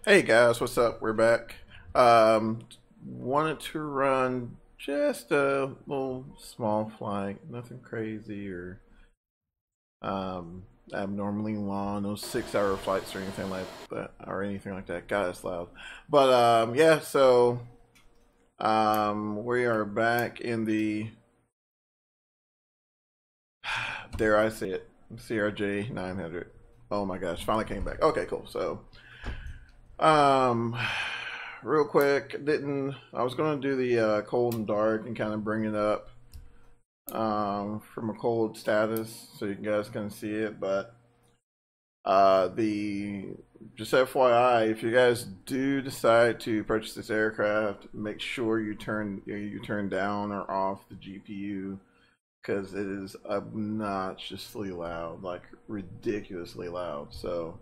Hey guys, what's up? We're back. Um, Wanted to run just a little small flight, nothing crazy or um, abnormally long, no 6 hour flights or anything like that. God, it's loud. But yeah, so we are back in the dare I say it, CRJ-900. Oh my gosh, finally came back. Okay, cool. So Um, real quick, didn't I was gonna do the cold and dark and kind of bring it up from a cold status so you guys can see it, but the just FYI, if you guys do decide to purchase this aircraft, make sure you turn down or off the GPU because it is obnoxiously loud, like ridiculously loud. So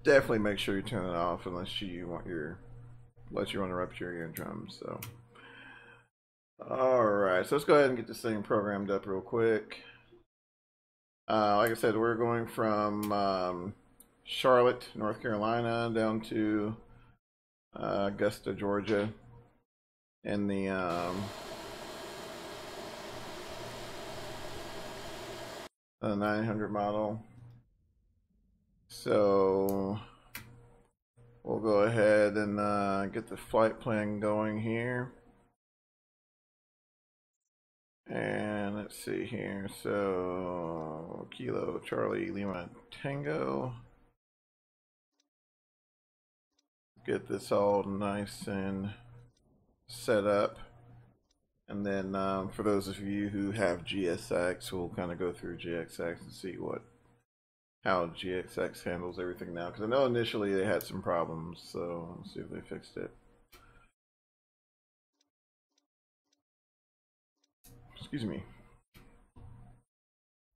definitely make sure you turn it off unless you want to rupture your eardrums. So, all right, so let's go ahead and get this thing programmed up real quick. Like I said, we're going from Charlotte, North Carolina, down to Augusta, Georgia, in the 900 model. So we'll go ahead and get the flight plan going here. And let's see here. So Kilo Charlie Lima Tango. Get this all nice and set up. And then for those of you who have GSX, we'll kind of go through GXX and see how GXX handles everything now. Because I know initially they had some problems, so let's see if they fixed it. Excuse me.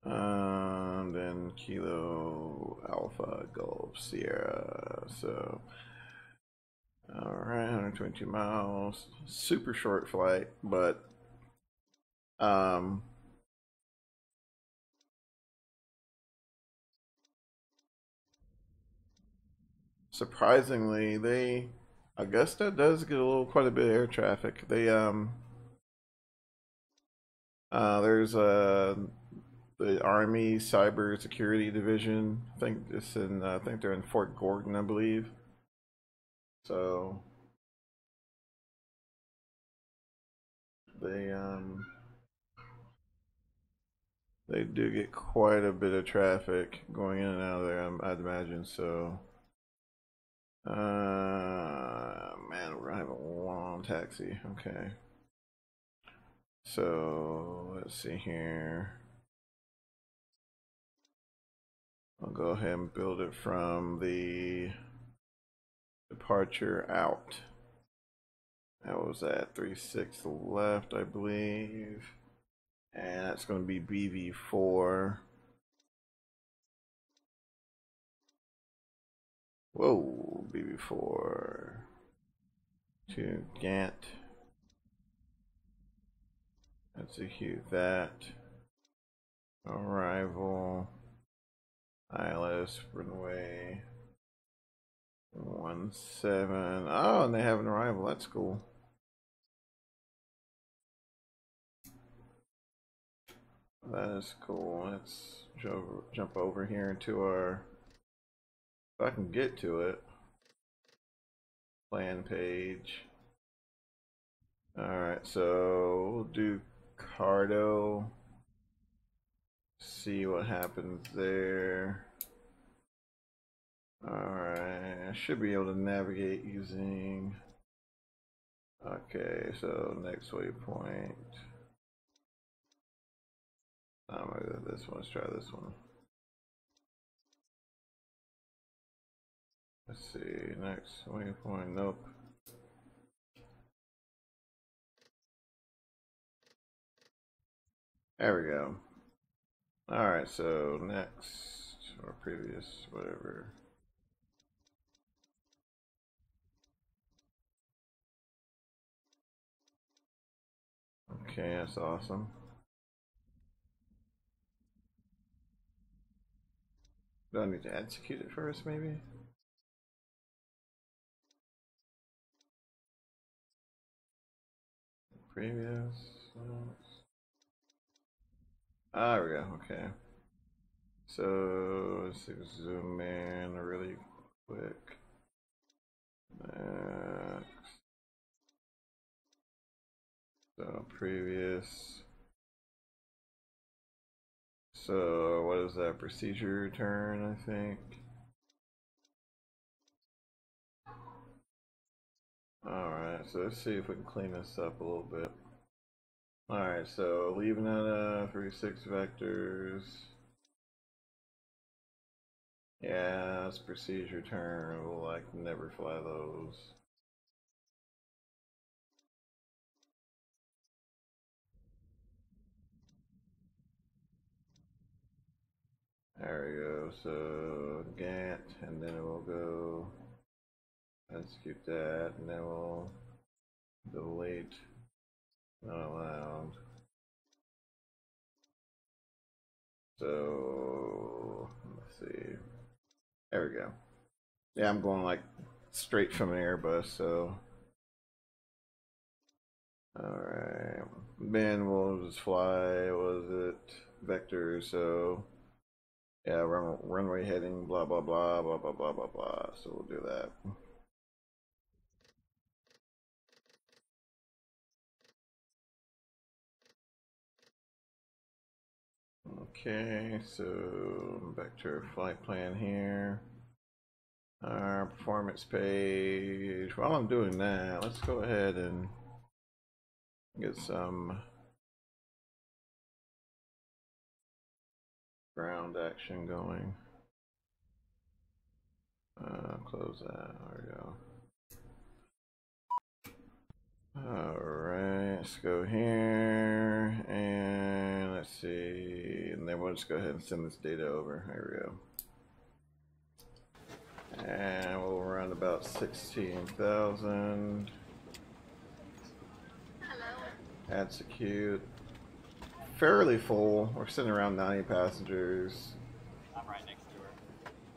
And then Kilo Alpha Golf Sierra. So, alright, 122 miles. Super short flight, but surprisingly, Augusta does get quite a bit of air traffic. There's the Army Cyber Security Division. I think they're in Fort Gordon, I believe. So they um they do get quite a bit of traffic going in and out of there, I'd imagine. So man, we're gonna have a long taxi. Okay. So let's see here. I'll go ahead and build it from the departure out. That was at 36 left, I believe. And that's going to be BV4. Whoa, BV4 to GANT. Let's execute that. Arrival. ILS runway 17. Oh, and they have an arrival. That's cool. That is cool. Let's jump over here into our, if I can get to it, plan page. Alright, so we'll do Cardo. See what happens there. Alright, I should be able to navigate using. Okay, so next waypoint. I'm gonna go this one. Let's try this one. Let's see, next waypoint. Nope. There we go. Alright, so next, or previous, whatever. Okay, that's awesome. Do I need to execute it first, maybe? previous. Ah, there we go. Okay. So let's see, zoom in really quick. Next. So previous. So what is that? Procedure turn, I think. Alright, so let's see if we can clean this up a little bit. Alright, so leaving it 36 vectors. Yeah, it's procedure turn. We'll like never fly those. There we go. So GANT, and then we'll go execute that, and then we'll delete not allowed. So let's see. There we go. Yeah, I'm going like straight from an Airbus, so alright. Then we'll just fly, what is it? Vector, so yeah, runway heading, blah blah blah blah blah blah blah blah. So we'll do that. Okay, so back to our flight plan here. Our performance page. While I'm doing that, let's go ahead and get some ground action going. Close that. There we go. Alright, let's go here and let's see, and then we'll just go ahead and send this data over. There we go. And we'll run about 16,000. Execute. Fairly full. We're sitting around 90 passengers. I'm right next to her.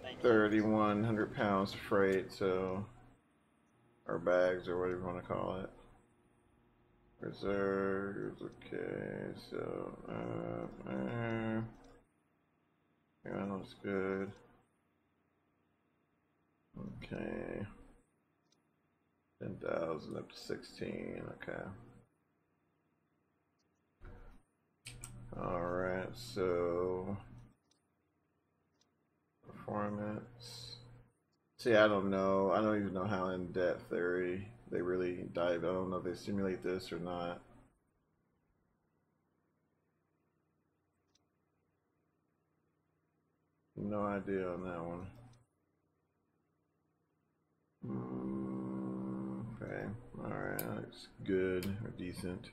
Thank 3,100 pounds of freight, so our bags or whatever you want to call it. Reserves, okay, so yeah, that's good. Okay, 10,000 up to 16. Okay. All right, so performance. See, I don't know. I don't even know how in depth they really dive. I don't know if they simulate this or not. No idea on that one. Okay, alright, looks good or decent.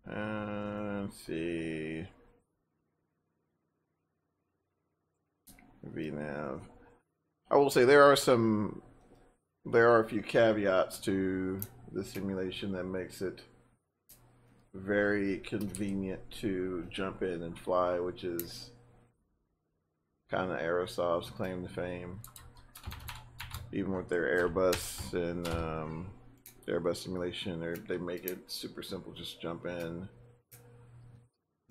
Let's see. VNav. I will say there are a few caveats to the simulation that makes it very convenient to jump in and fly, which is kind of Aerosoft's claim to fame. Even with their Airbus and Airbus simulation, they make it super simple. Just jump in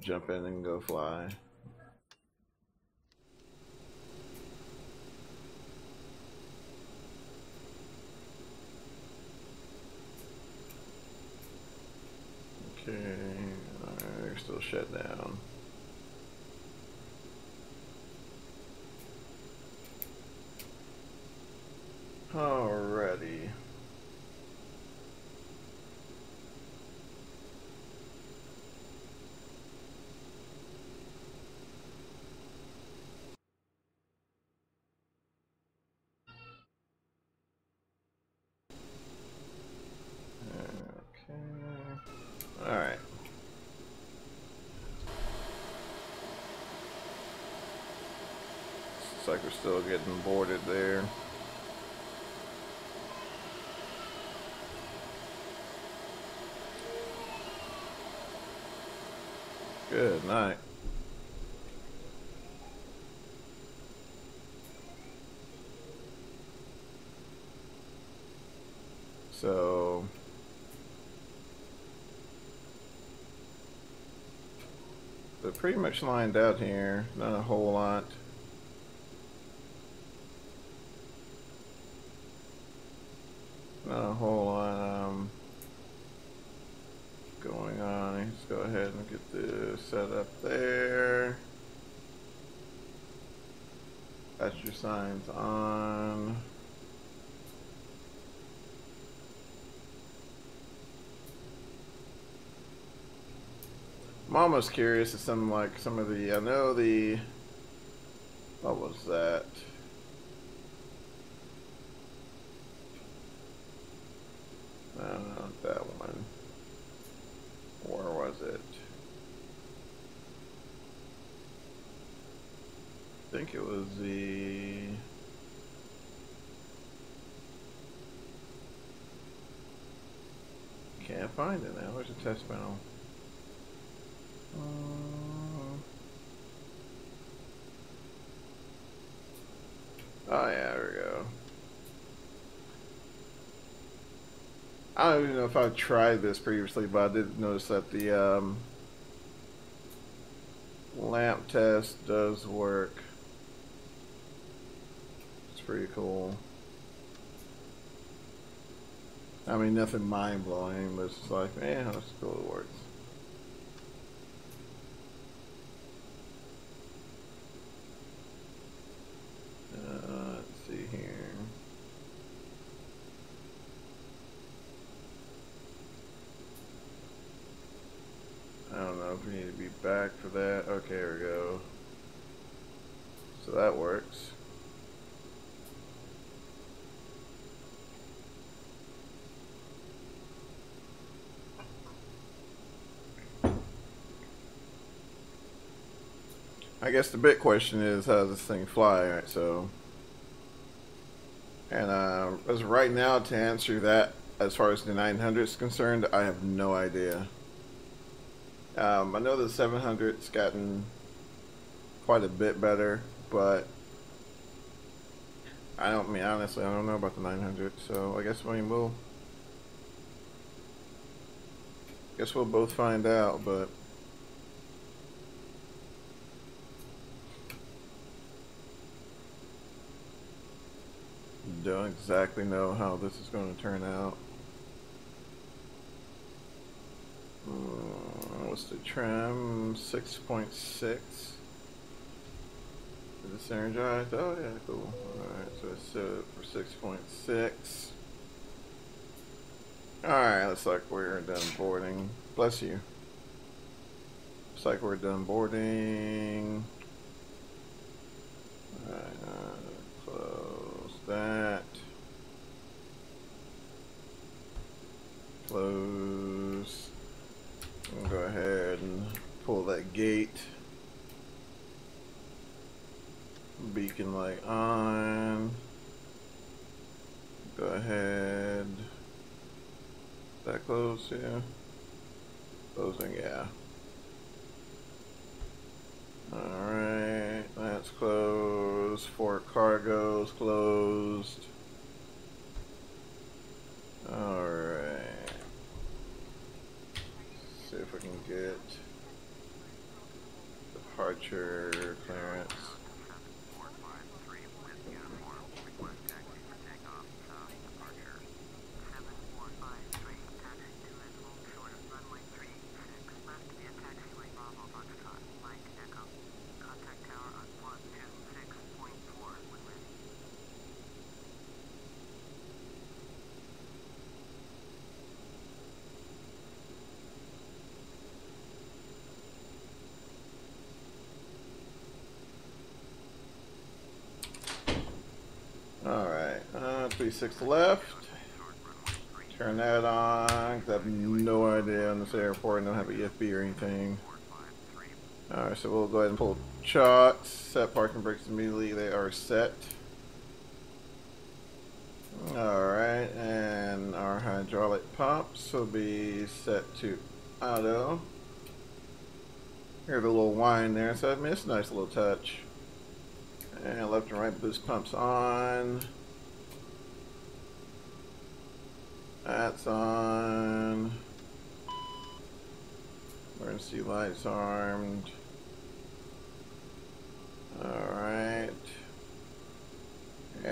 and go fly. Okay, alright, they're still shut down. Alrighty. Okay. Alright. Looks like we're still getting boarded there. Good night. So They're pretty much lined out here, not a whole lot. Not a whole lot going on. Let's go ahead and get this set up there. Passenger signs on. I'm almost curious if some of the, I know the, what was that? I don't know that one. Where was it? I think it was the, can't find it now. Where's the test panel? Oh yeah, there we go. I don't even know if I've tried this previously, but I did notice that the lamp test does work. It's pretty cool. I mean, nothing mind-blowing, but it's just like, man, that's cool, it works. Let's see here. I don't know if we need to be back for that. Okay, here we go. So that works. I guess the big question is, how does this thing fly? Right, so, and as of right now, to answer that, as far as the 900 is concerned, I have no idea. I know the 700's gotten quite a bit better, but honestly, I don't know about the 900. So I guess we'll both find out, but. Don't exactly know how this is going to turn out. What's the trim? 6.6. Is this energized? Oh yeah, cool. Alright, so it's set it for 6.6. Alright, looks like we're done boarding. Bless you. Looks like we're done boarding. Alright, close that. Close. We'll go ahead and pull that gate. Beacon light on. Go ahead. Is that closed? Yeah. Closing, yeah. Alright, that's closed. For cargo's closed. Alright. See if we can get departure clearance. Alright, 36 left. Turn that on, because I have no idea on this airport. I don't have a EFB or anything. Alright, so we'll go ahead and pull chocks. Set parking brakes immediately. They are set. Alright, and our hydraulic pumps will be set to auto. Hear the little whine there, so I mean, it's a nice little touch. And left and right boost pumps on. That's on. Emergency lights armed.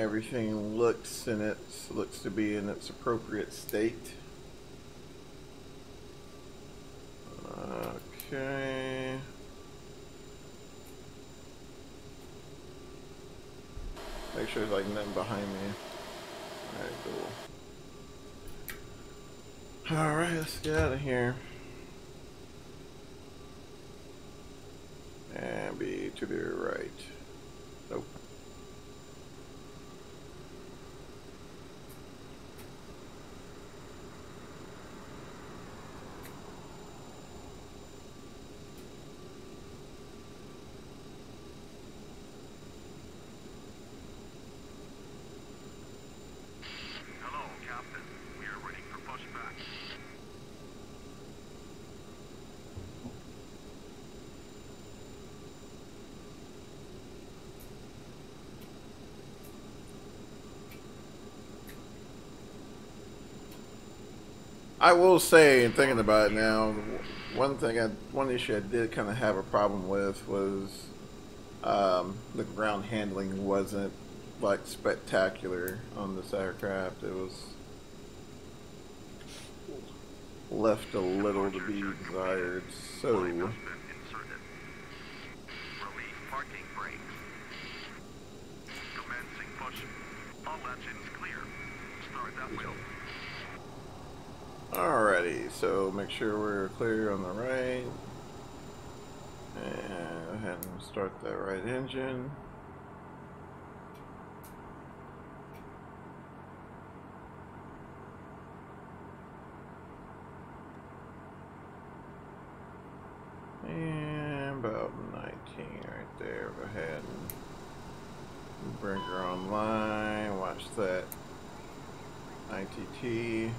everything looks to be in its appropriate state. Okay. Make sure there's like nothing behind me. Alright, cool. Alright, let's get out of here. And be to the right. Nope. I will say, and thinking about it now, one issue I did kind of have a problem with was the ground handling wasn't like spectacular on this aircraft. It was left a little to be desired. So alrighty, so make sure we're clear on the right, and go ahead and start that right engine. And about 19 right there. Go ahead and bring her online. Watch that ITT.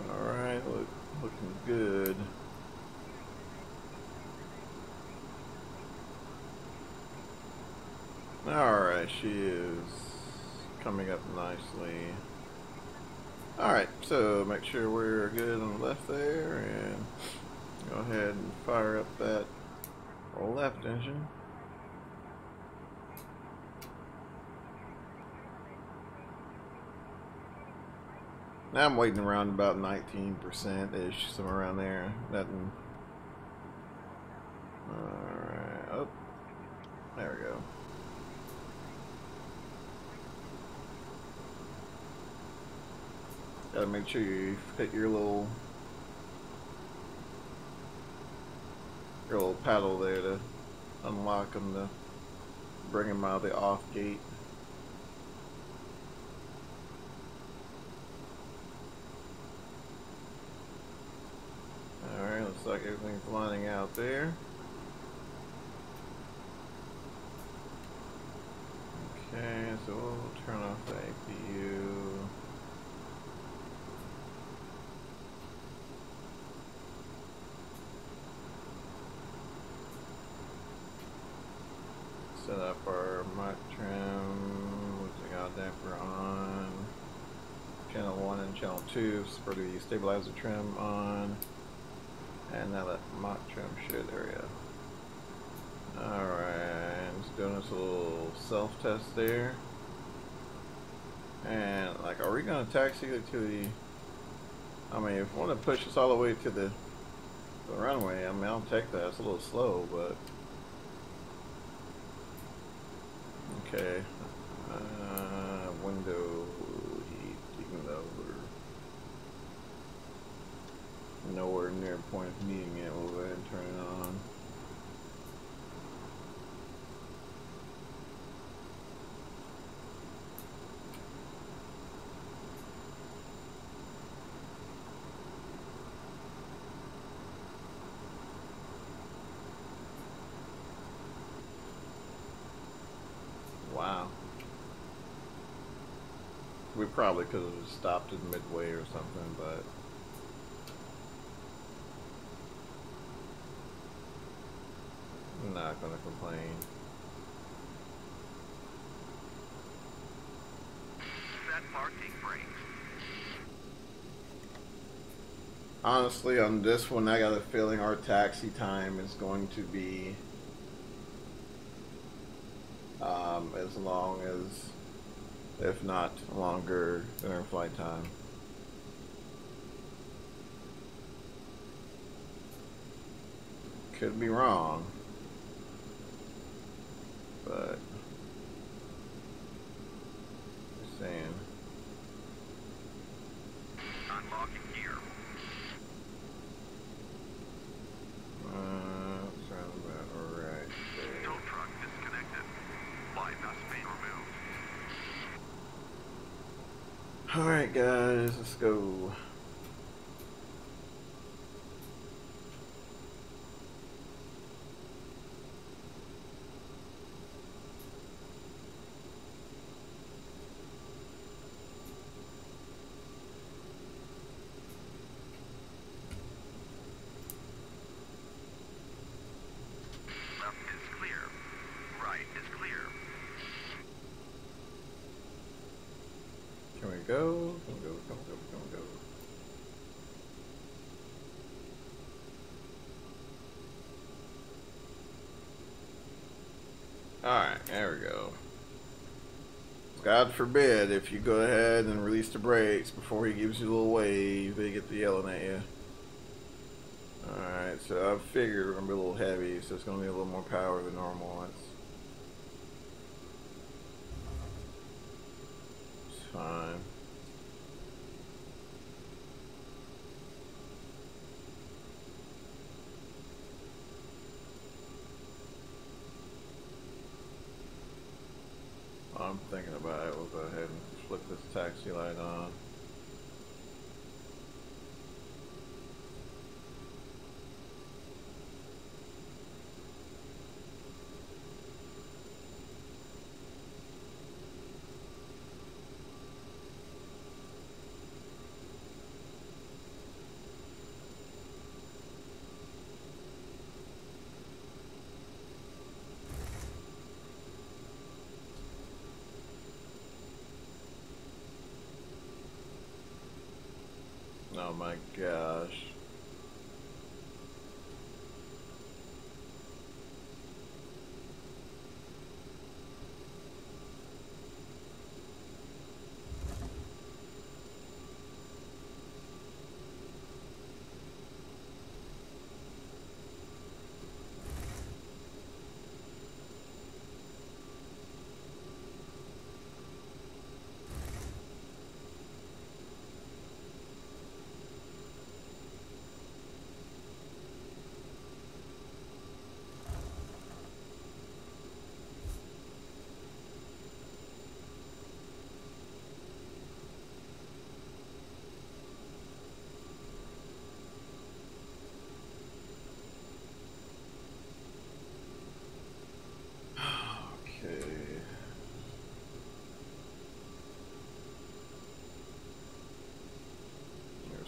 Alright, looking good. Alright, she is coming up nicely. Alright, so make sure we're good on the left there, and go ahead and fire up that left engine. Now I'm waiting around about 19%-ish, somewhere around there. Nothing. Alright, oh, there we go. Gotta make sure you hit your little paddle there to unlock them, to bring them out of the off gate. Alright, looks like everything's lining out there. Okay, so we'll turn off the APU. Set up our mic trim with the GANDT damper on. Channel 1 and channel 2 for the stabilizer trim on. And now that mock trim shit area. Alright, just doing this little self-test there. And like, are we gonna taxi to the, I mean, if we want to push this all the way to the runway, I mean, I'll take that. It's a little slow, but okay. Window heat, even though we're nowhere near a point of needing it, we'll go ahead and turn it on. Wow. We probably could have stopped it midway or something, but I'm not gonna complain. Set parking brakes. Honestly, on this one, I got a feeling our taxi time is going to be as long as, if not longer, than our flight time. Could be wrong, but just saying. Unlocking gear. That's around about right there. Tow truck disconnected. Bypass main removed. Alright guys, let's go. Left is clear. Right is clear. Can we go? Can we go? Can we go? Can we go? Alright, there we go. God forbid if you go ahead and release the brakes before he gives you a little wave, they get to yelling at you. Alright, so I figured we're going to be a little heavy, so it's going to be a little more power than normal. It's fine. While I'm thinking about it, we'll go ahead and flick this taxi light on. Oh my gosh.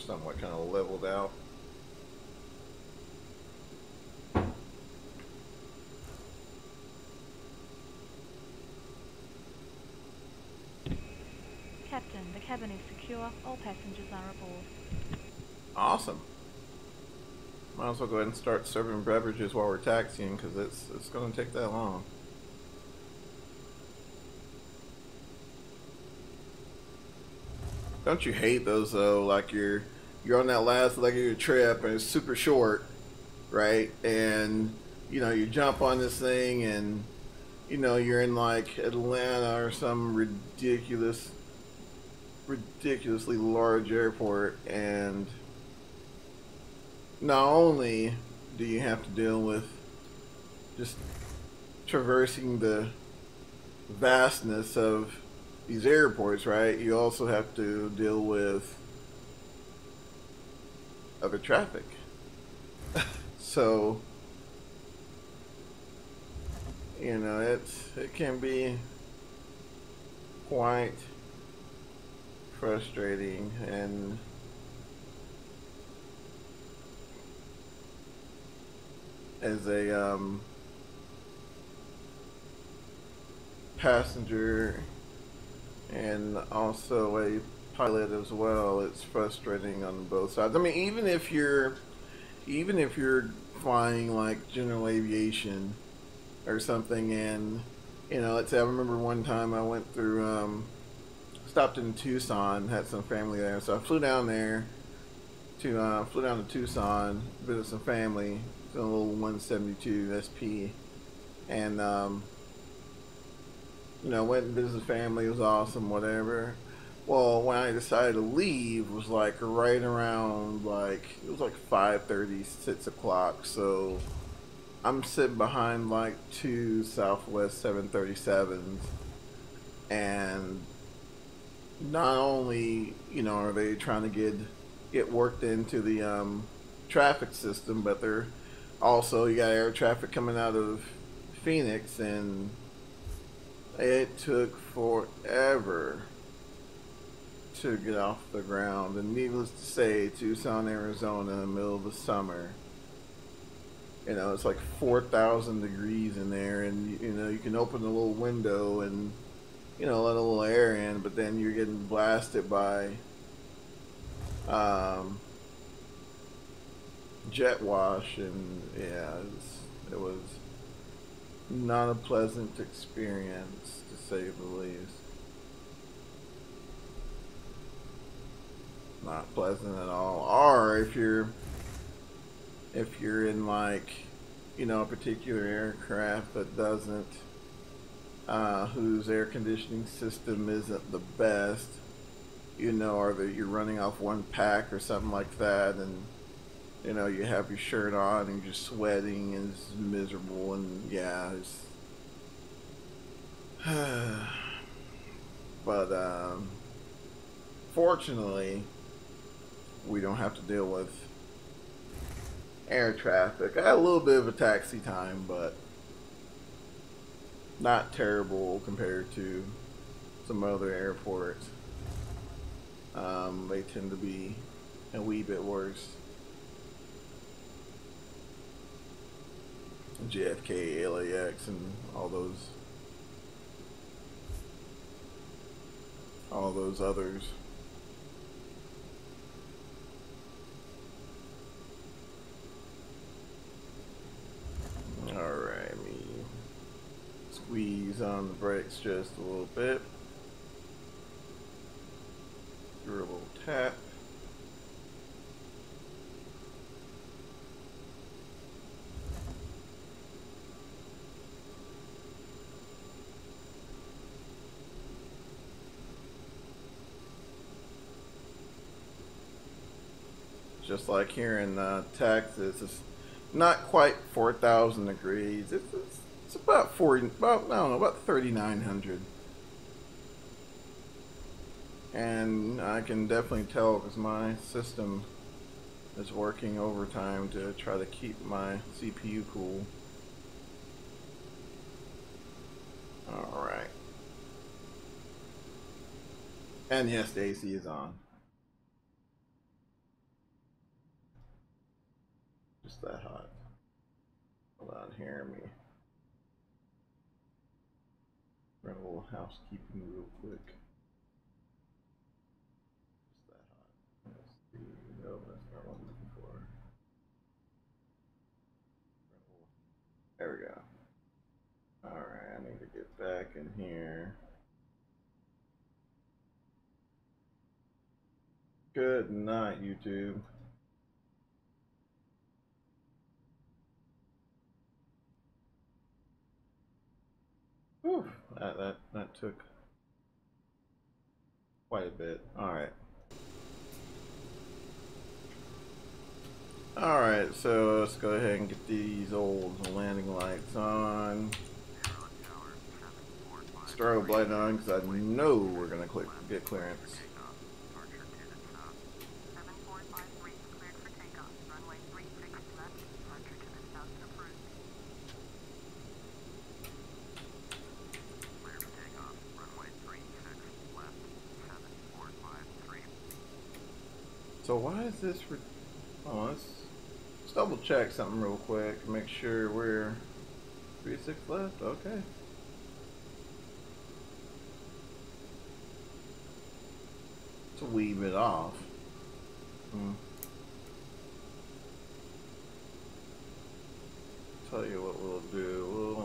Somewhat kind of leveled out. Captain, the cabin is secure. All passengers are aboard. Awesome. Might as well go ahead and start serving beverages while we're taxiing, because it's going to take that long. Don't you hate those though? Like you're on that last leg of your trip and it's super short, right? And you know you jump on this thing and you know you're in like Atlanta or some ridiculously large airport, and not only do you have to deal with just traversing the vastness of these airports, right? You also have to deal with other traffic. So, you know, it can be quite frustrating, and as a passenger and also a pilot as well, it's frustrating on both sides. I mean, even if you're flying like general aviation or something, and You know, let's say I remember one time I went through, stopped in Tucson, had some family there, so I flew down there flew down to Tucson, visit some family, in a little 172 SP, and you know, went and visited family. It was awesome, whatever. Well, when I decided to leave, was like right around like it was like 5:30, 6 o'clock. So I'm sitting behind like two Southwest 737s, and not only are they trying to get worked into the traffic system, but they're also you got air traffic coming out of Phoenix, and it took forever to get off the ground. And needless to say, Tucson, Arizona, in the middle of the summer, it's like 4,000 degrees in there, and you can open a little window and let a little air in, but then you're getting blasted by jet wash, and yeah, it was not a pleasant experience, to say the least. Not pleasant at all. Or if you're in like a particular aircraft that doesn't whose air conditioning system isn't the best, or that you're running off one pack or something like that, and you have your shirt on and you're sweating and it's miserable, and yeah, it's but fortunately we don't have to deal with air traffic. I had a little bit of a taxi time, but not terrible compared to some other airports. They tend to be a wee bit worse. JFK, LAX, and all those others. Alright, let me squeeze on the brakes just a little bit. Give her a little tap. Just like here in Texas, it's not quite 4,000 degrees. It's about 40, about I don't know, about 3,900. And I can definitely tell because my system is working overtime to try to keep my CPU cool. All right. And yes, the AC is on. Just that hot. Hold on here, me run a little housekeeping real quick. Just that hot. Let's see. No, that's not what I'm looking for. There we go. Alright, I need to get back in here. Good night, YouTube. Whew, that took quite a bit. Alright. Alright, so let's go ahead and get these old landing lights on. Strobe light on, because I know we're going to get clearance. So why is this oh, let's double check something real quick. Make sure we're 36 left. Okay. It's a wee bit off. Tell you what we'll do.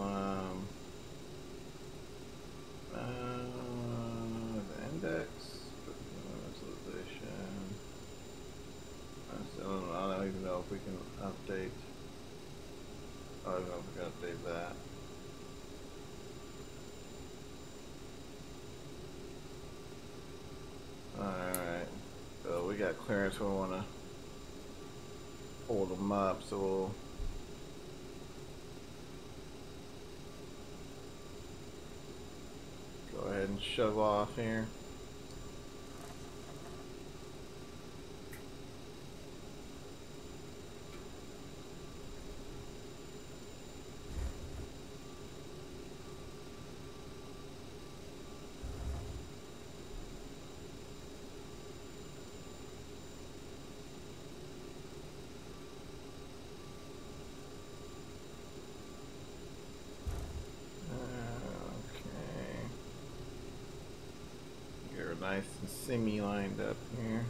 clearance, we'll want to hold them up, so we'll go ahead and shove off here. Nice and semi-lined up here.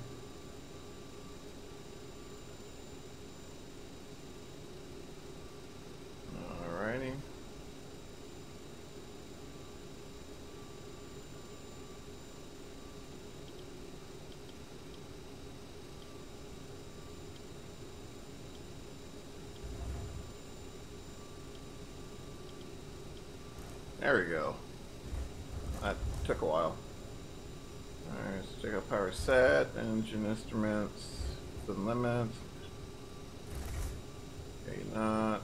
Alrighty. There we go. That took a while. Alright, let's check out power set, engine instruments, the limit. Okay, not.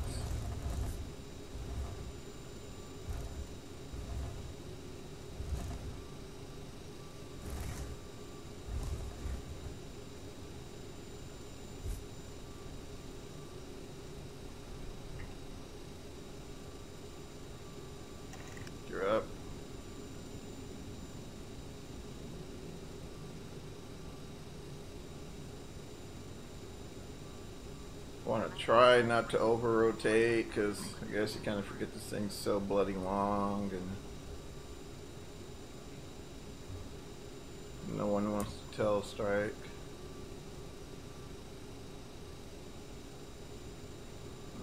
You're up. Want to try not to over rotate, because I guess you kind of forget this thing's so bloody long and no one wants to tail strike.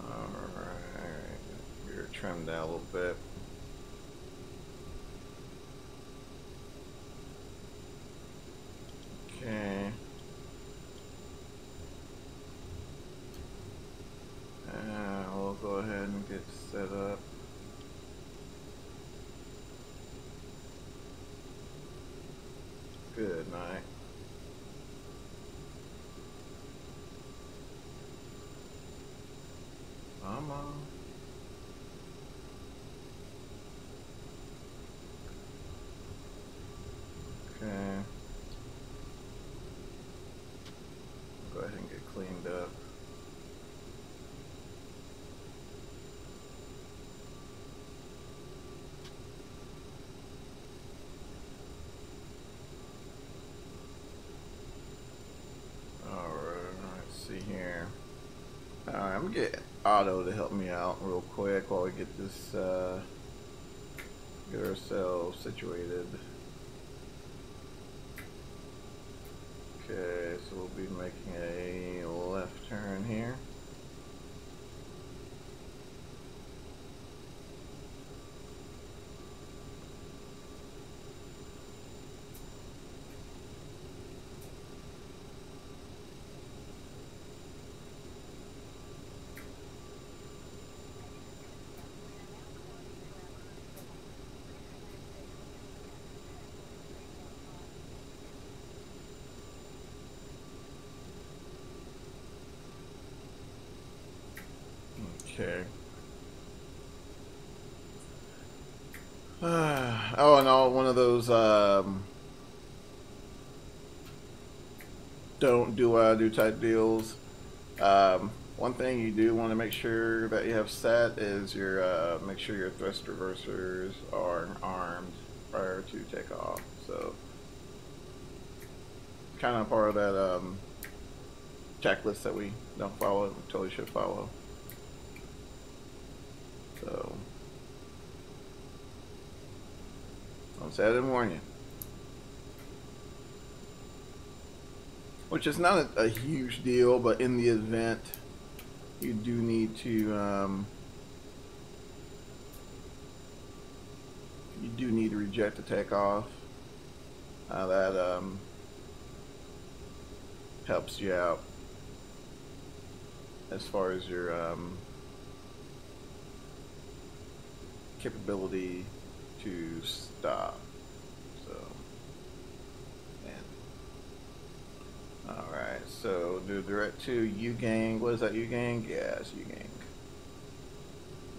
Alright, you're trimmed down a little bit. Okay. We'll go ahead and get set up. Good night. Come on. Okay. Go ahead and get cleaned up. Here. Alright, I'm gonna get Otto to help me out real quick while we get this, get ourselves situated. Okay, so we'll be making a left turn here. Okay. Oh, and one of those don't do what I do type deals. One thing you do want to make sure that you have set is your make sure your thrust reversers are armed prior to takeoff. So kind of part of that checklist that we don't follow, we totally should follow. So I'll say I didn't warn you. Which is not a huge deal, but in the event you do need to reject the takeoff, that helps you out as far as your capability to stop. So, and all right. so do direct to UGANG. What is that, UGANG? Yeah, it's UGANG.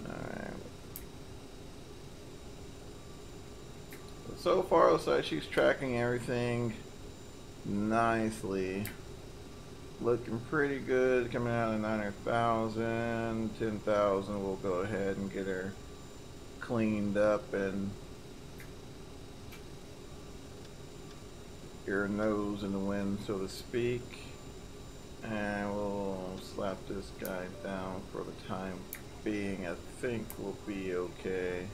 Alright. So far, looks like she's tracking everything nicely. Looking pretty good, coming out at 900,000, 10,000. We'll go ahead and get her cleaned up and get her nose in the wind, so to speak. And we'll slap this guy down for the time being. I think we'll be okay.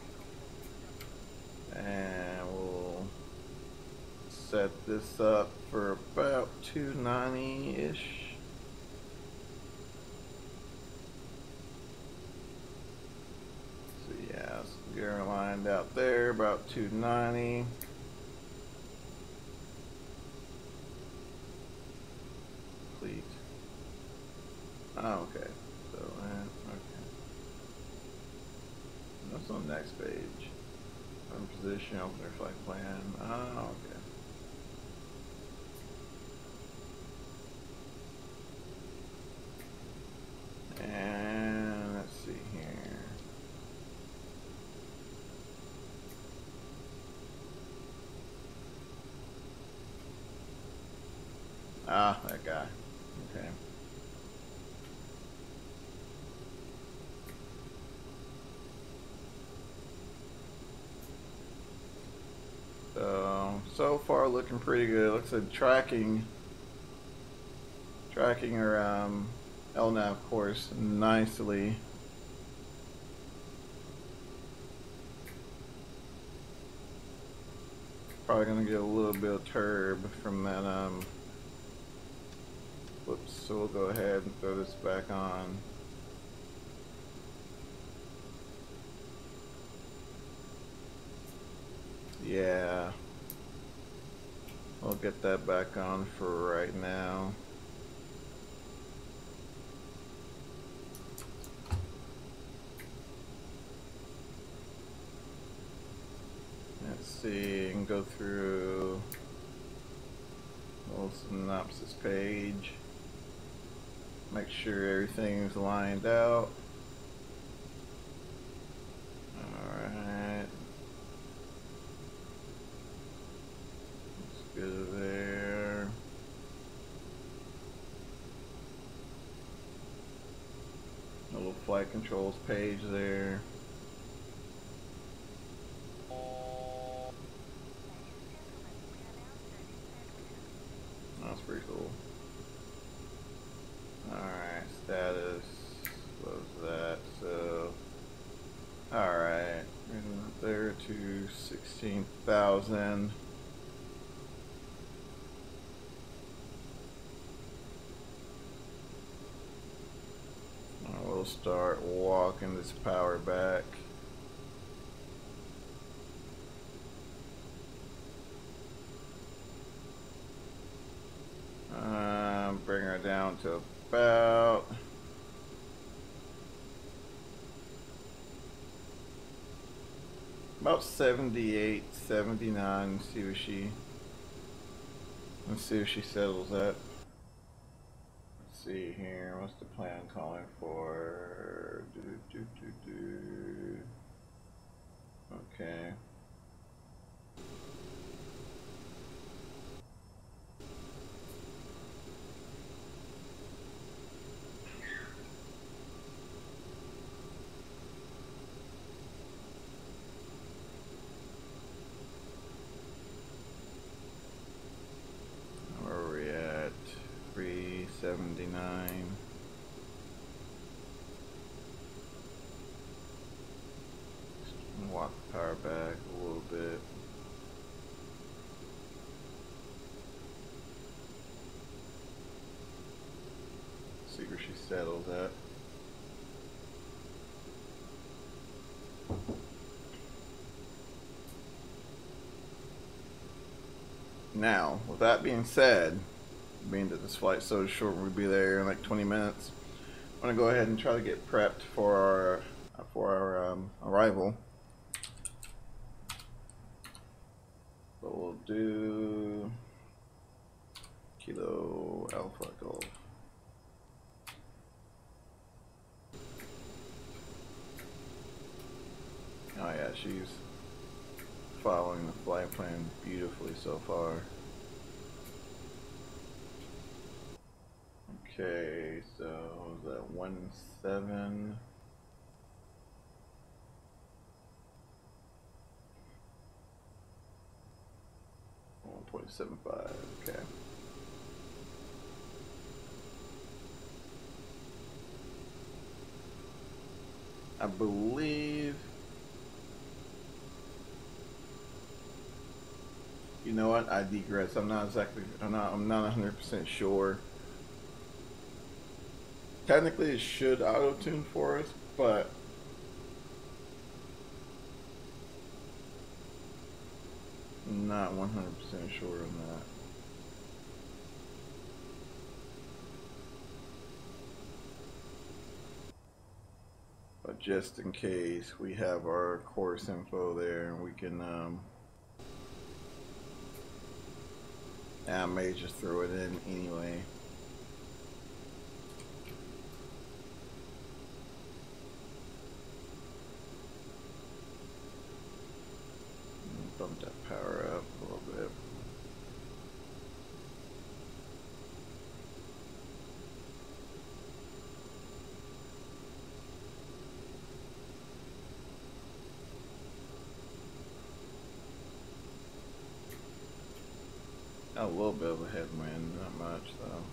And we'll set this up for about 290-ish. So yeah, let's get her lined out there, about 290. Complete. Oh, okay. So, okay. That's on the next page. On position, open their flight plan. Oh, okay. And let's see here. Ah, that guy. Okay. So far looking pretty good. Looks like tracking her LNAV course nicely. Probably gonna get a little bit of turb from that whoops, so we'll go ahead and throw this back on. Yeah, we'll get that back on for right now. Let's see, and go through a little synopsis page. Make sure everything's lined out. Alright. Let's go there. A little flight controls page there. That's pretty cool. Alright, status. What was that? So, alright. There to 16,000. We'll start walking this power back. Bring her down to about 78, 79. Let's see what she settles at. Let's see here. What's the plan calling for? Okay. Where are we at? 379. Walk the power back a little bit. See where she settles at. Now, with that being said, being that this flight's so short, we'll be there in like 20 minutes. I'm gonna go ahead and try to get prepped for our arrival. But we'll do Kilo Alpha Golf. Oh yeah, she's following the flight plan beautifully so far. Okay, so was that 1.7? 1.75, okay. I believe, you know what, I digress. I'm not 100% sure. Technically it should auto-tune for us, but I'm not 100% sure on that. But just in case, we have our course info there, and we can I may just throw it in anyway. Bump that power up a little bit. A little bit of a headwind, not much though.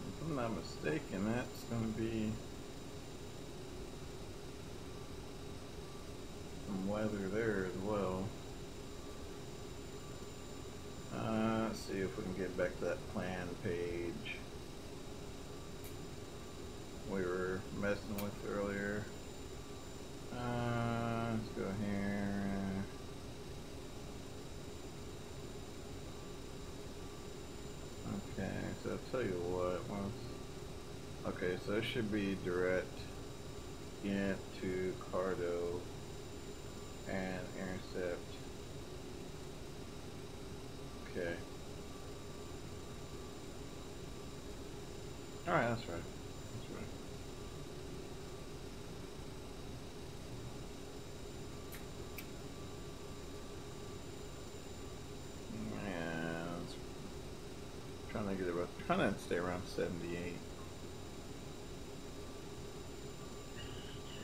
If I'm not mistaken, that's going to be some weather there as well. Let's see if we can get back to that plan page we were messing with earlier. Let's go here. Okay, so I'll tell you what, okay, so it should be direct GANT to Cardo and intercept. Okay. Alright, that's right. That's right. Trying to get about, trying to stay around 78.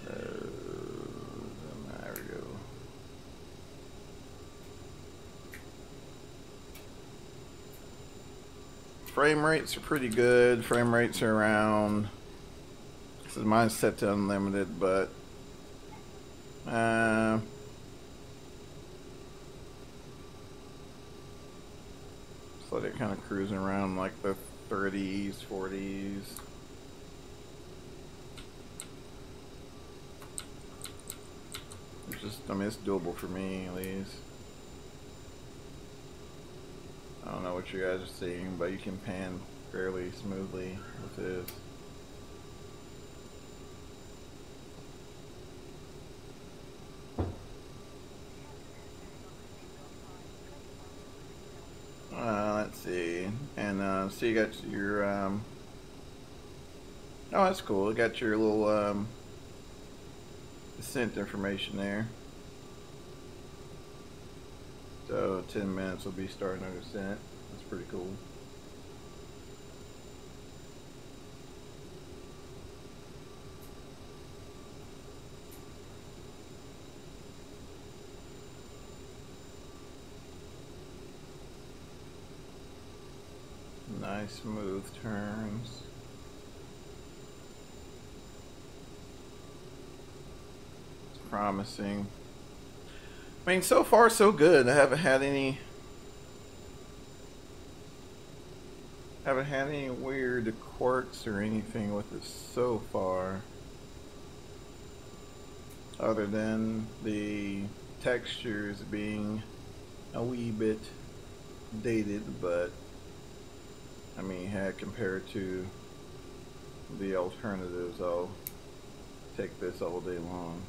There we go. Frame rates are pretty good. Frame rates are around, this is mine's set to unlimited, but so they're kind of cruising around like the 30s, 40s. It's just, I mean, it's doable for me at least. I don't know what you guys are seeing, but you can pan fairly smoothly with this. Let's see, and so you got your oh, that's cool. You got your little descent information there. So 10 minutes will be starting our descent. That's pretty cool. Nice smooth turns. It's promising. I mean, so far so good. I haven't had Haven't had any weird quirks or anything with it so far, other than the textures being a wee bit dated, but I mean, heck, compared to the alternatives, I'll take this all day long.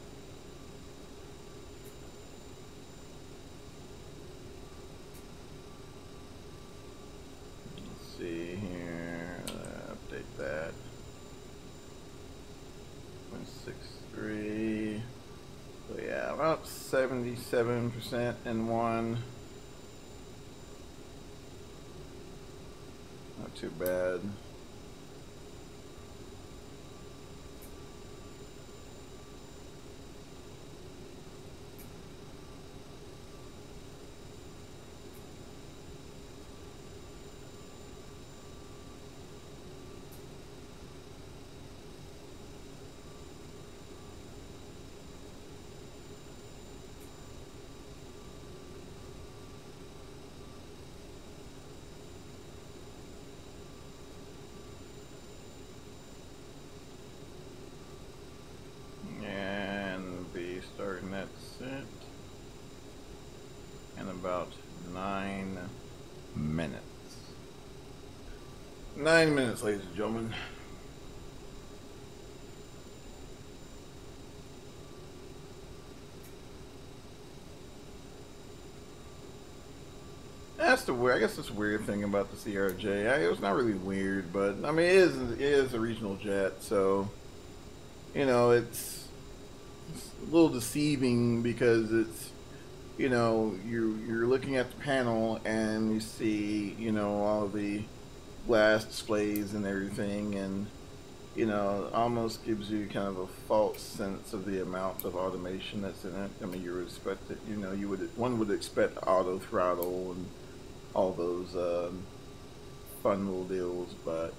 Let's see here, update that. 0.63. So yeah, about 77% in one. Not too bad. Starting that set in about 9 minutes. 9 minutes, ladies and gentlemen. That's the weird. I guess that's the weird thing about the CRJ. It was not really weird, but I mean, it is a regional jet, so you know it's a little deceiving because it's, you know, you're looking at the panel and you see, you know, all of the glass displays and everything, and you know, it almost gives you kind of a false sense of the amount of automation that's in it. I mean, you would expect it, you know, one would expect auto throttle and all those fun little deals, but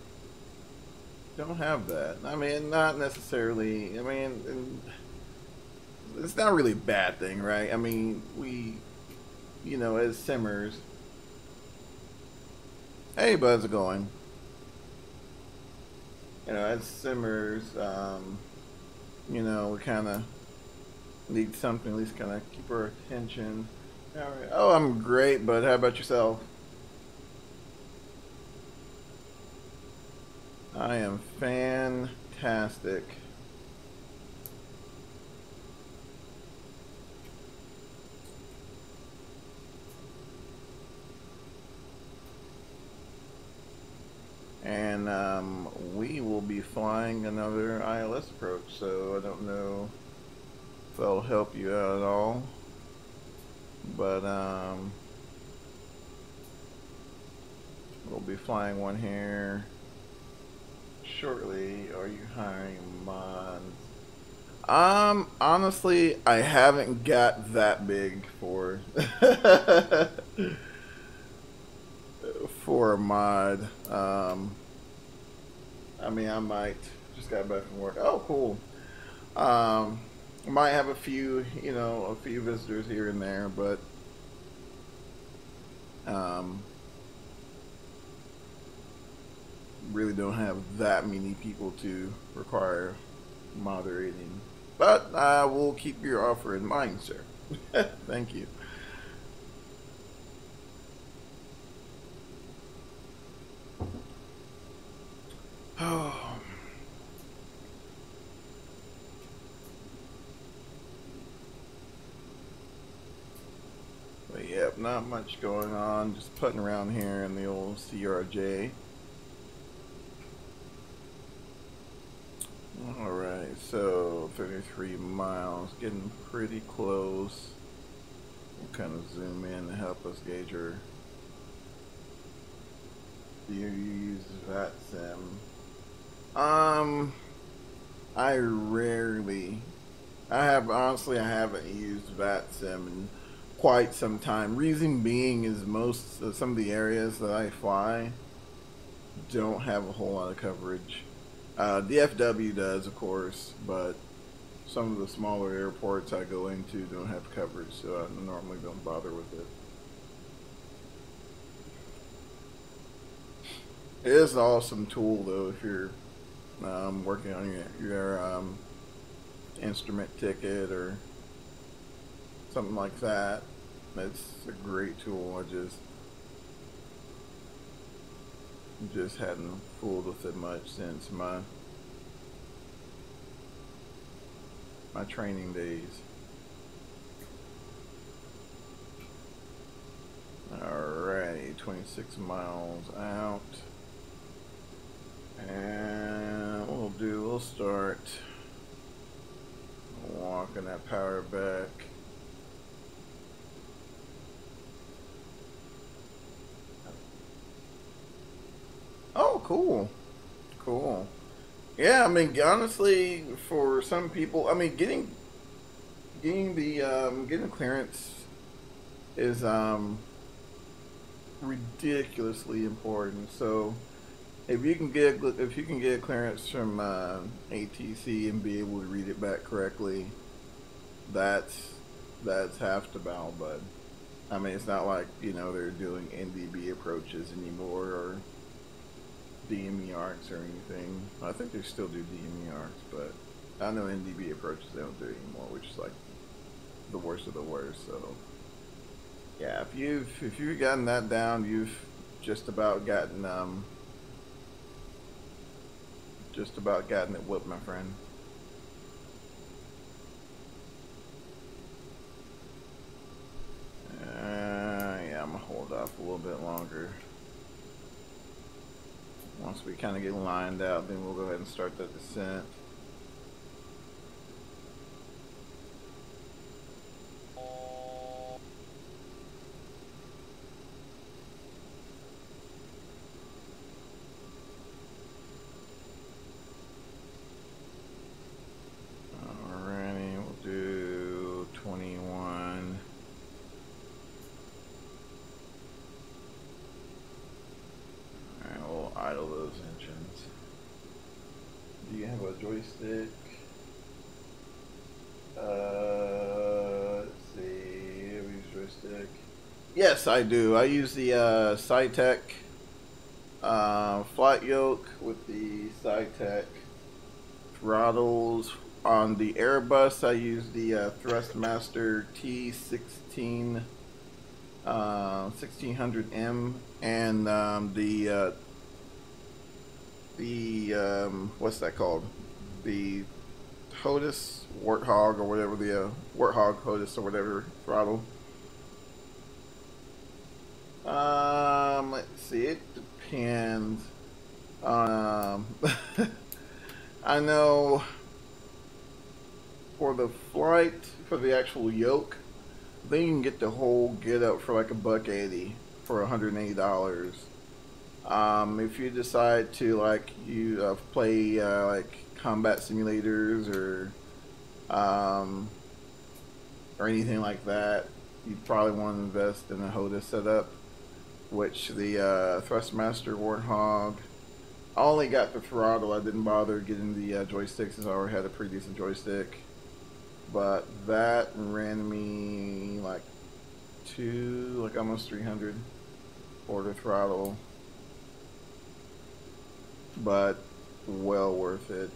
don't have that. I mean, not necessarily. I mean, it's not really a bad thing, right? I mean, we, you know, as simmers, hey, how's it going? You know, as simmers, you know, we kind of need something at least kind of keep our attention. All right. Oh, I'm great, but how about yourself? I am fantastic. And we will be flying another ILS approach, so I don't know if that'll help you out at all, but we'll be flying one here shortly. Are you hiring mods? Honestly, I haven't got that big for for a mod. I mean, I might just got back from work. Oh, cool. Might have a few, you know, a few visitors here and there, but really don't have that many people to require moderating. But I will keep your offer in mind, sir. Thank you. Oh. But yeah, not much going on. Just putting around here in the old CRJ. Alright, so 33 miles, getting pretty close. We'll kind of zoom in to help us gauge our. Do you use VATSIM? I rarely. Honestly, I haven't used VATSIM in quite some time. Reason being is some of the areas that I fly don't have a whole lot of coverage. DFW does, of course, but some of the smaller airports I go into don't have coverage, so I normally don't bother with it. It is an awesome tool though if you're working on your instrument ticket or something like that. It's a great tool. I just hadn't fooled with it much since my training days. Alrighty, 26 miles out. And we'll start walking that power back. Oh, cool. Cool. Yeah, I mean, honestly, for some people, I mean, getting clearance is ridiculously important. So if you can get clearance from ATC and be able to read it back correctly, that's half the battle, bud. I mean, it's not like, you know, they're doing NDB approaches anymore or DME arcs or anything. I think they still do DME arcs, but I know NDB approaches they don't do it anymore, which is like the worst of the worst. So yeah, if you've gotten that down, you've just about gotten it whipped, my friend. Yeah, I'm gonna hold off a little bit longer. Once we kind of get lined out, then we'll go ahead and start that descent. Alrighty, we'll do 21. Alright, we'll idle those engines. Do you have a joystick? Let's see, we use joystick. Yes, I do. I use the Cytec flat yoke with the Cytec throttles. On the Airbus, I use the Thrustmaster T16 1600M, and what's that called? The HOTUS Warthog or whatever, the Warthog HOTUS or whatever throttle. Let's see, it depends. I know for the flight, for the actual yoke, then you can get the whole get up for like $180 for $180. If you decide to like play like combat simulators or anything like that, you probably want to invest in a HOTUS setup, which the Thrustmaster Warthog, I only got the throttle. I didn't bother getting the joystick since I already had a pretty decent joystick. But that ran me like almost 300 for the throttle. But well worth it.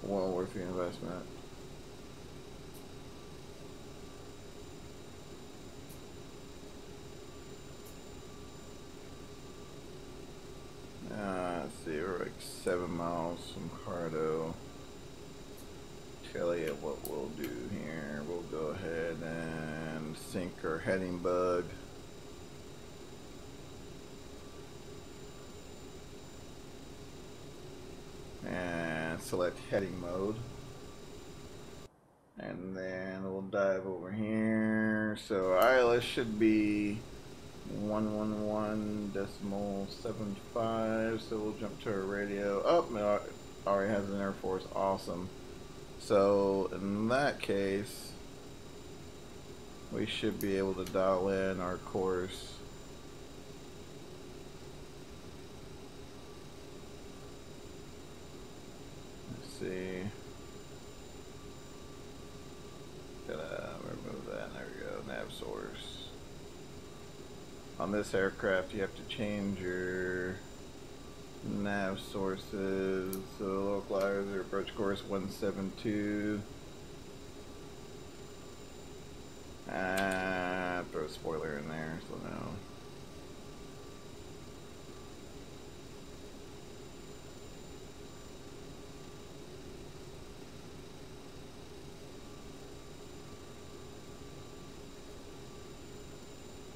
Well worth the investment. Let's see, we're like 7 miles from Cardo. Tell you what we'll do here. We'll go ahead and sync our heading bug. And select heading mode. And then we'll dive over here. So ILS should be 111.75. So we'll jump to our radio. Oh, it already has an Air Force. Awesome. So in that case, we should be able to dial in our course. Let's see. Gotta remove that. There we go. Nav source. On this aircraft, you have to change your Nav sources, so localizer, approach course 172. Throw a spoiler in there, so no.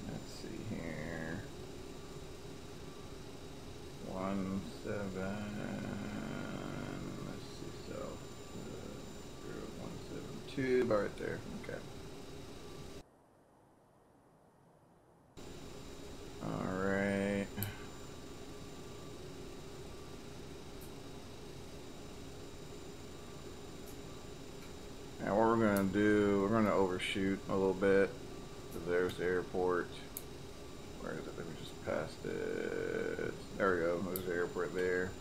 Let's see here. 17. Let's see, so 0172, about right there. Okay. All right. Now what we're gonna do, we're gonna overshoot a little bit. There's the airport. Where is it? Let me just passed it. There we go. There's the airport there.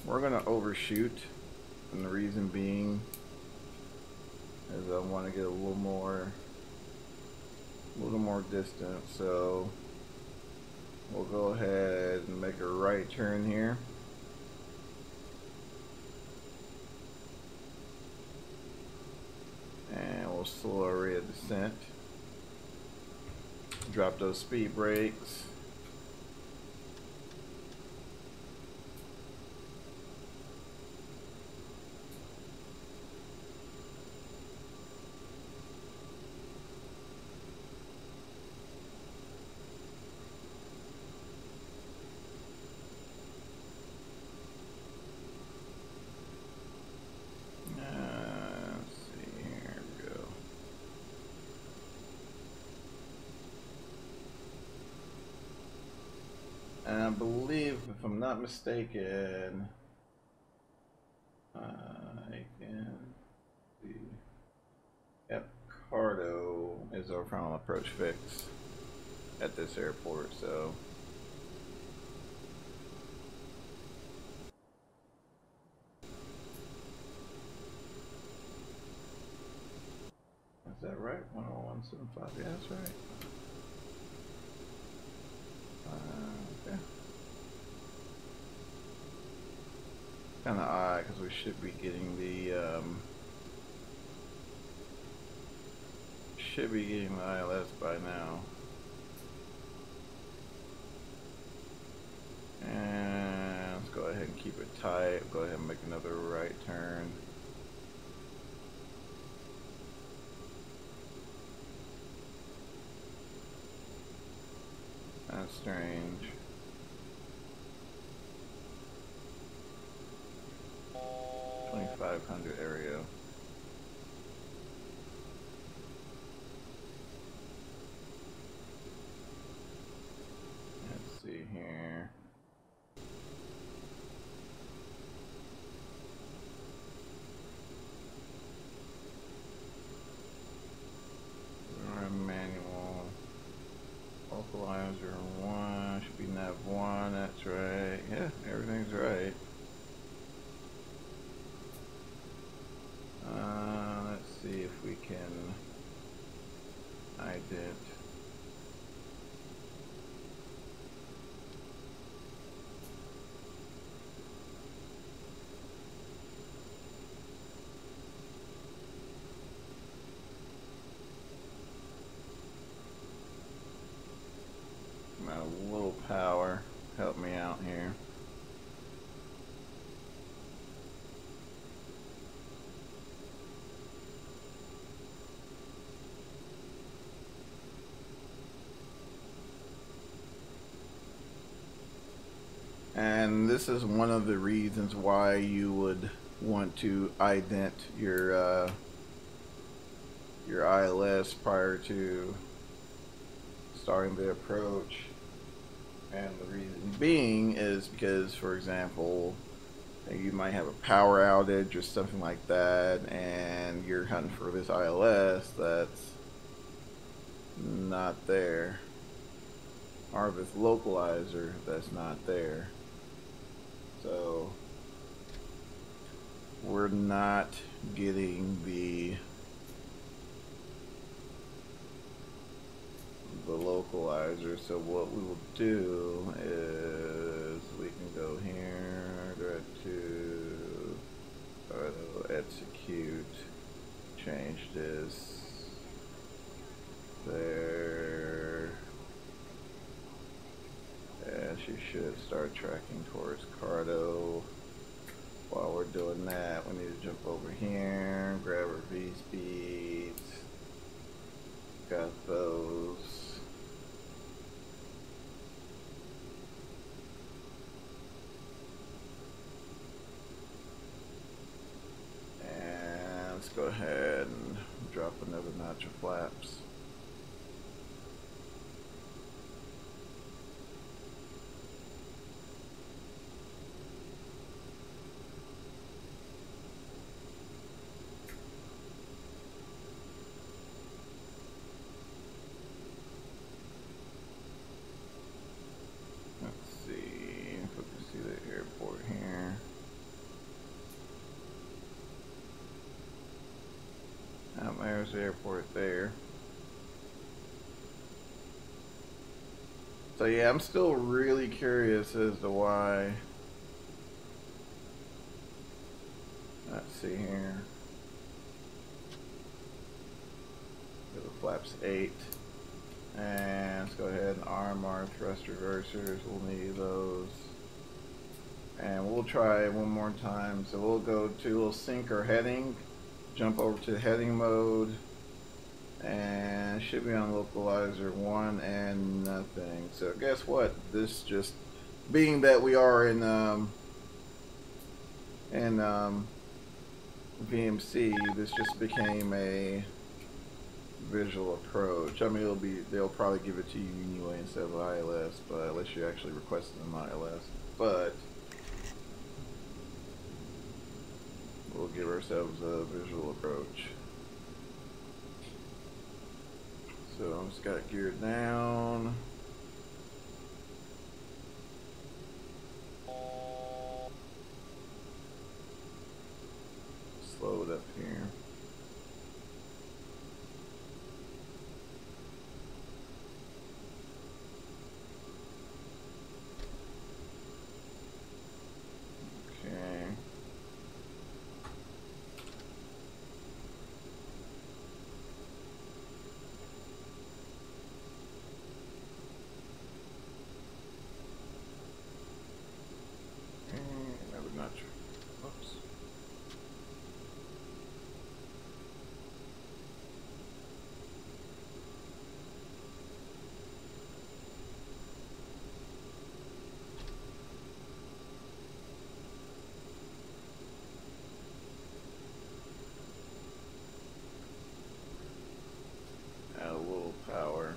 We're gonna overshoot, and the reason being is I want to get a little more distance. So we'll go ahead and make a right turn here. And we'll slow our rate of descent. Drop those speed brakes. And I believe, if I'm not mistaken, I can see. Yep, Cardo is our final approach fix at this airport, so. Is that right? 10175, yeah, that's right. Okay. Kind of odd because we should be getting the ILS by now. And let's go ahead and keep it tight. Go ahead and make another right turn. That's strange. 2500 area. Let's see here. Manual. Localizer 1 should be nav 1. That's right. Yeah, everything's right. Let's see if we can ident. A little power, help me out here. And this is one of the reasons why you would want to ident your ILS prior to starting the approach. And the reason being is because, for example, you might have a power outage or something like that, and you're hunting for this ILS that's not there, or this localizer that's not there. So we're not getting the localizer. So what we will do is we can go here. Go to execute. Change this there. And she should start tracking towards Cardo. While we're doing that, we need to jump over here, grab our V-speeds. Got those. And let's go ahead and drop another notch of flaps. There's the airport there. So yeah, I'm still really curious as to why. Let's see here. Go to flaps 8. And let's go ahead and arm our thrust reversers. We'll need those. And we'll try one more time. So we'll sync our heading. Jump over to heading mode, and should be on localizer 1 and nothing. So guess what? This just, being that we are in VMC, this just became a visual approach. I mean, they'll probably give it to you anyway instead of ILS, but unless you actually requested an ILS. But we'll give ourselves a visual approach. So just got it geared down. Slow it up here. Power.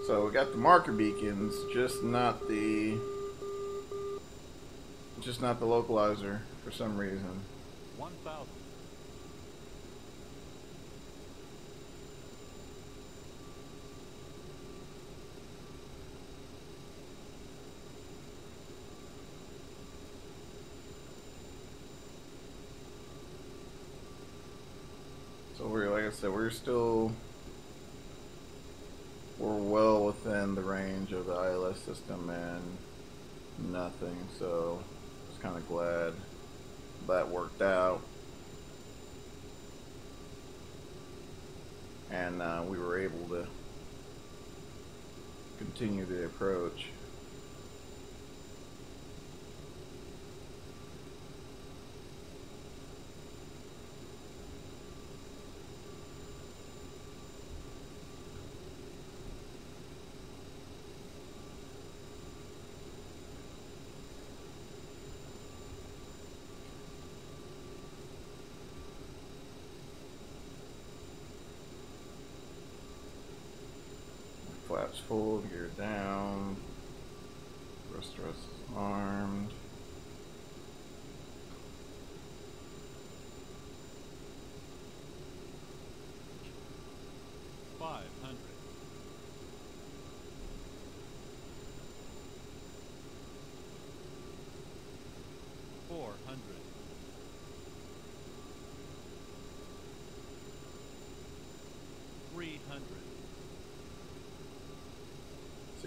So we got the marker beacons, just not the localizer for some reason. 1,000. So like I said, we're well within the range of the ILS system and nothing. So I was kind of glad that worked out, and we were able to continue the approach. Flaps full, gear down, thrust armed.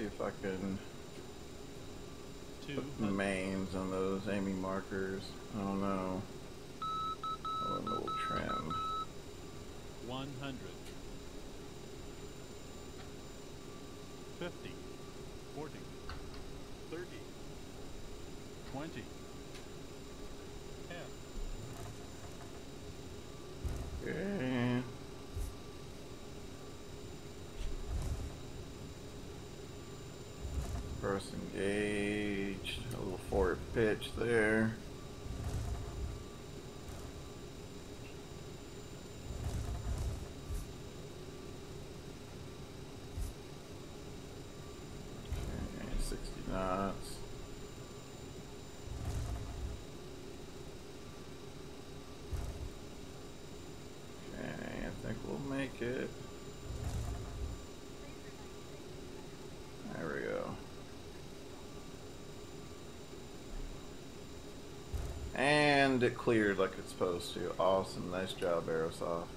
see if I can put mains on those aiming markers. I don't know. A little trim. 100. 50. 40. 30. 20. 10. Okay. First engaged. A little forward pitch there. Okay, 60 knots. Okay, I think we'll make it. There we go. And it cleared like it's supposed to. Awesome. Nice job, Aerosoft.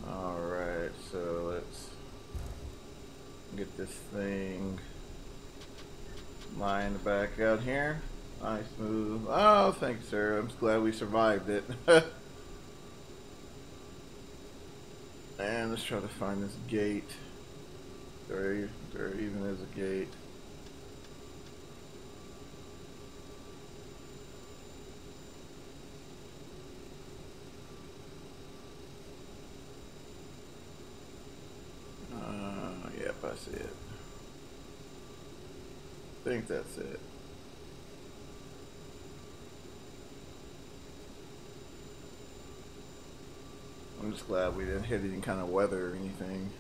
Alright, so let's get this thing lined back out here. Nice move. Oh, thanks, sir. I'm glad we survived it. And let's try to find this gate. There even is a gate. Yep, I see it. I think that's it. I'm just glad we didn't hit any kind of weather or anything.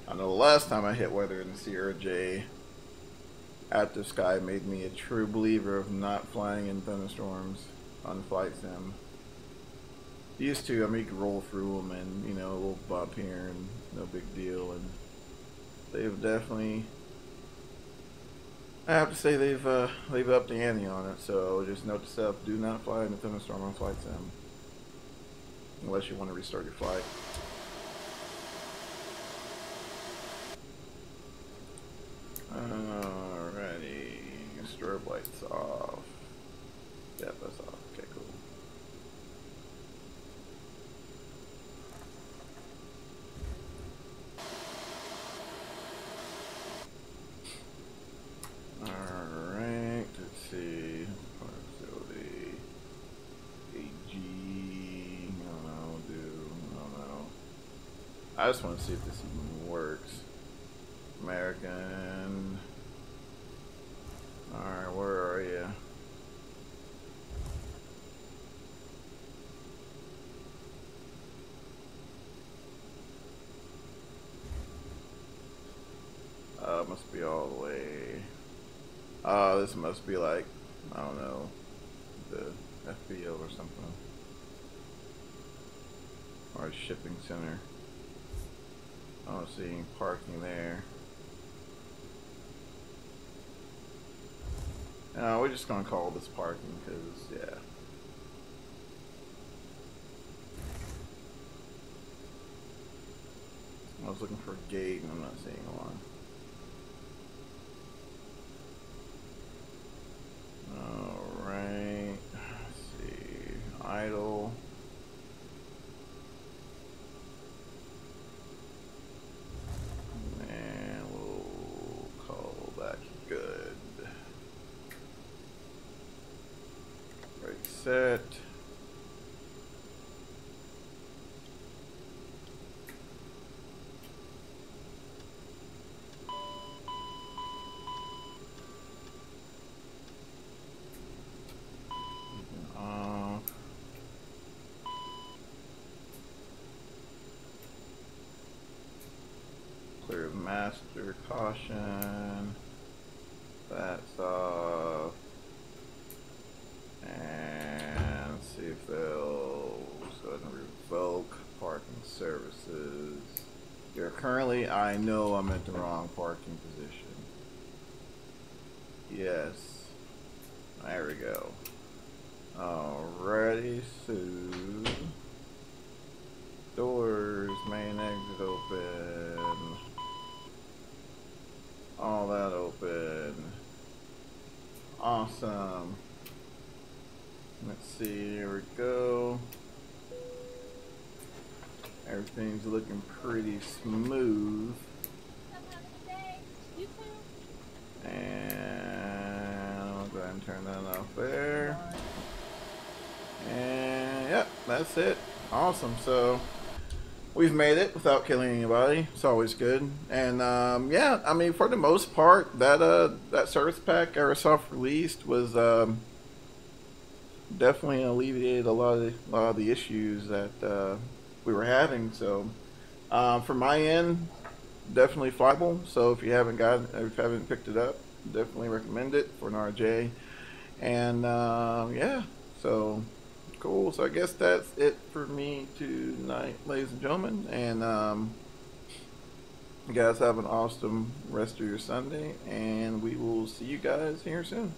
I know the last time I hit weather in the CRJ, Active Sky made me a true believer of not flying in thunderstorms on flight sim. Used to, I mean, you could roll through them and, you know, a little bump here and no big deal. And they've definitely, I have to say, they've upped the ante on it. So just note to self: do not fly in a thunderstorm on flight sim unless you want to restart your flight. Alrighty, strobe lights off. Yep, that's off. Okay, cool. Alright, let's see. Facility. AG. I don't know. I just want to see if this even works. American. Alright, where are you? Must be all the way. This must be like, I don't know, the FBO or something. Or a shipping center. I don't see any parking there. No, we're just gonna call this parking because, yeah. I was looking for a gate and I'm not seeing one. Alright, let's see. Idle. And we'll call that good. Right, set. Clear master caution. That's off. And see if they'll go ahead and revoke parking services. You're currently, I know I'm at the wrong parking position. Yes. There we go. Alrighty, so doors, main exit open. All that open. Awesome. Let's see, here we go. Everything's looking pretty smooth. And I'll go ahead and turn that off there. And yep, that's it. Awesome. So we've made it without killing anybody. It's always good. And yeah, I mean, for the most part, that service pack AKRacing released was definitely alleviated a lot of the issues that we were having. So from my end, definitely flyable. So if you haven't picked it up, definitely recommend it for an RJ. And yeah, so cool. So I guess that's it for me tonight, ladies and gentlemen. And you guys have an awesome rest of your Sunday, and we will see you guys here soon.